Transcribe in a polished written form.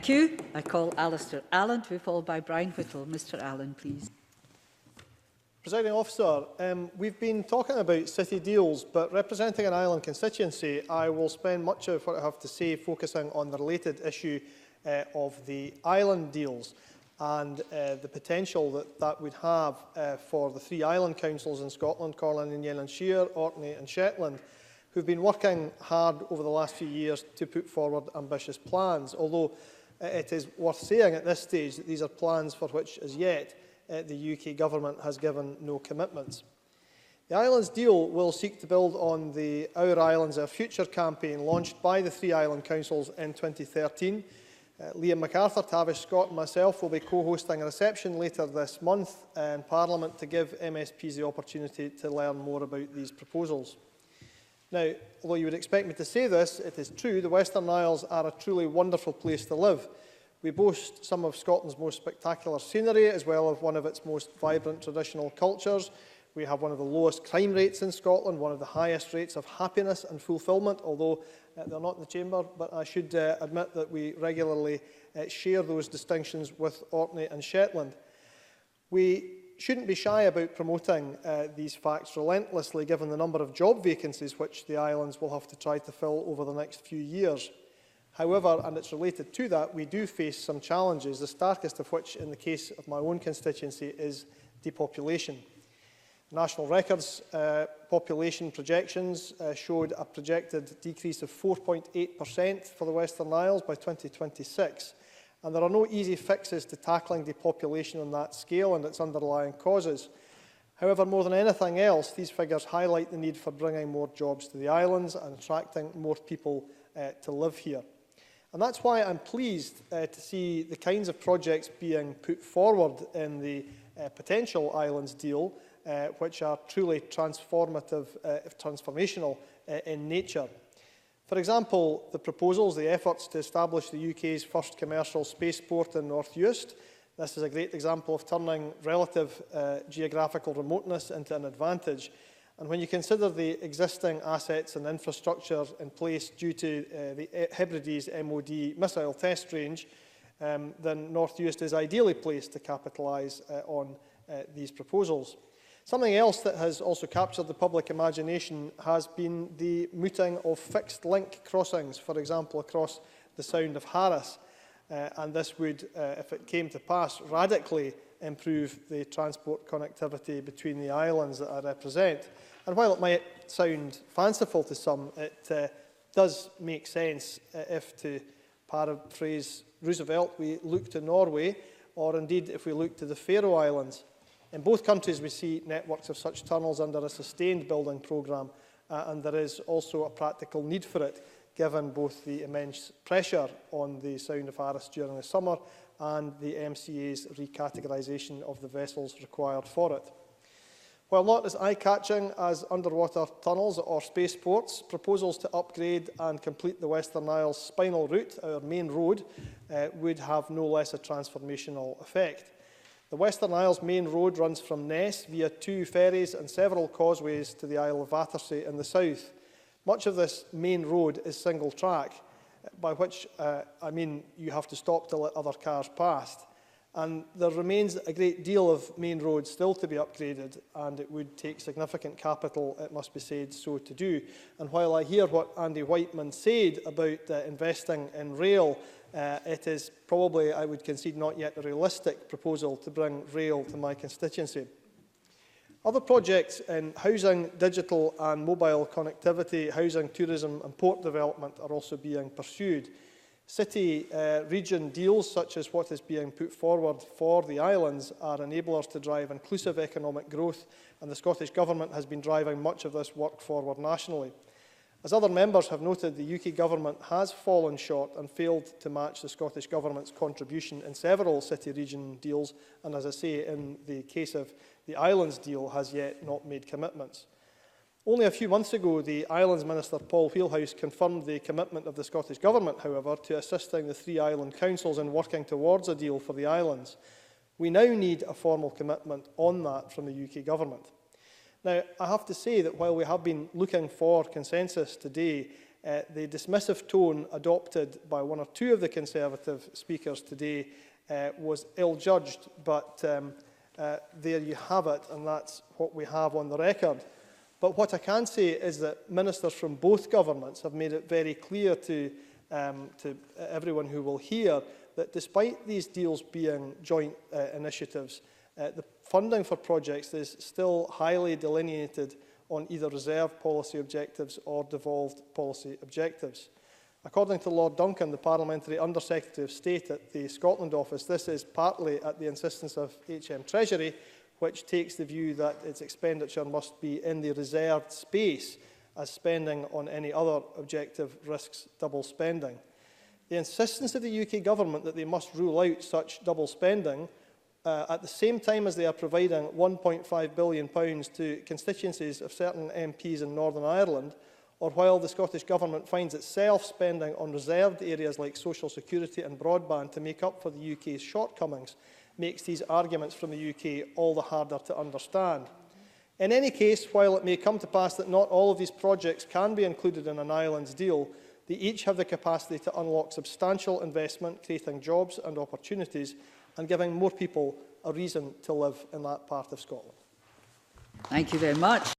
Thank you. I call Alasdair Allan to be followed by Brian Whittle. Mr Allan, please. Presiding Officer, we've been talking about city deals, but representing an island constituency, I will spend much of what I have to say focusing on the related issue of the island deals and the potential that that would have for the three island councils in Scotland, h-Eileanan and Shear, Orkney and Shetland, who have been working hard over the last few years to put forward ambitious plans, although it is worth saying at this stage that these are plans for which, as yet, the UK Government has given no commitments. The Islands deal will seek to build on the Our Islands, Our Future campaign launched by the three island councils in 2013. Liam MacArthur, Tavish Scott and myself will be co-hosting a reception later this month in Parliament to give MSPs the opportunity to learn more about these proposals. Now, although you would expect me to say this, it is true the Western Isles are a truly wonderful place to live. We boast some of Scotland's most spectacular scenery, as well as one of its most vibrant traditional cultures. We have one of the lowest crime rates in Scotland, one of the highest rates of happiness and fulfilment, although they're not in the chamber, but I should admit that we regularly share those distinctions with Orkney and Shetland. We shouldn't be shy about promoting these facts relentlessly, given the number of job vacancies which the islands will have to try to fill over the next few years. However, and it's related to that, we do face some challenges, the starkest of which, in the case of my own constituency, is depopulation. National Records population projections showed a projected decrease of 4.8% for the Western Isles by 2026. And there are no easy fixes to tackling depopulation on that scale and its underlying causes. However, more than anything else, these figures highlight the need for bringing more jobs to the islands and attracting more people to live here. And that's why I'm pleased to see the kinds of projects being put forward in the potential islands deal, which are truly transformational in nature. For example, the proposals, the efforts to establish the UK's first commercial spaceport in North Uist. This is a great example of turning relative geographical remoteness into an advantage. And when you consider the existing assets and infrastructure in place due to the Hebrides MOD missile test range, then North Uist is ideally placed to capitalise on these proposals. Something else that has also captured the public imagination has been the mooting of fixed link crossings, for example, across the Sound of Harris. And this would, if it came to pass, radically improve the transport connectivity between the islands that I represent. And while it might sound fanciful to some, it does make sense if, to paraphrase Roosevelt, we look to Norway, or indeed if we look to the Faroe Islands. In both countries, we see networks of such tunnels under a sustained building programme, and there is also a practical need for it, given both the immense pressure on the Sound of Harris during the summer and the MCA's recategorisation of the vessels required for it. While not as eye-catching as underwater tunnels or spaceports, proposals to upgrade and complete the Western Isles spinal route, our main road, would have no less a transformational effect. The Western Isles main road runs from Ness via 2 ferries and several causeways to the Isle of Battersea in the south. Much of this main road is single track, by which I mean you have to stop to let other cars past. And there remains a great deal of main road still to be upgraded, and it would take significant capital, it must be said, so to do. And while I hear what Andy Whiteman said about investing in rail, it is probably, I would concede, not yet a realistic proposal to bring rail to my constituency. Other projects in housing, digital and mobile connectivity, housing, tourism and port development are also being pursued. City-region deals, such as what is being put forward for the islands, are enablers to drive inclusive economic growth, and the Scottish Government has been driving much of this work forward nationally. As other members have noted, the UK Government has fallen short and failed to match the Scottish Government's contribution in several city-region deals, and as I say, in the case of the Islands deal, has yet not made commitments. Only a few months ago, the Islands Minister Paul Wheelhouse confirmed the commitment of the Scottish Government, however, to assisting the 3 island councils in working towards a deal for the islands. We now need a formal commitment on that from the UK Government. Now, I have to say that while we have been looking for consensus today, The dismissive tone adopted by one or two of the Conservative speakers today was ill-judged, but there you have it, and that's what we have on the record. But what I can say is that ministers from both governments have made it very clear to everyone who will hear that despite these deals being joint initiatives, the funding for projects is still highly delineated on either reserved policy objectives or devolved policy objectives. According to Lord Duncan, the Parliamentary Under-Secretary of State at the Scotland Office, this is partly at the insistence of HM Treasury, which takes the view that its expenditure must be in the reserved space, as spending on any other objective risks double spending. The insistence of the UK Government that they must rule out such double spending at the same time as they are providing £1.5 billion to constituencies of certain MPs in Northern Ireland, or while the Scottish Government finds itself spending on reserved areas like social security and broadband to make up for the UK's shortcomings, makes these arguments from the UK all the harder to understand. In any case, while it may come to pass that not all of these projects can be included in an islands deal, they each have the capacity to unlock substantial investment, creating jobs and opportunities, and giving more people a reason to live in that part of Scotland. Thank you very much.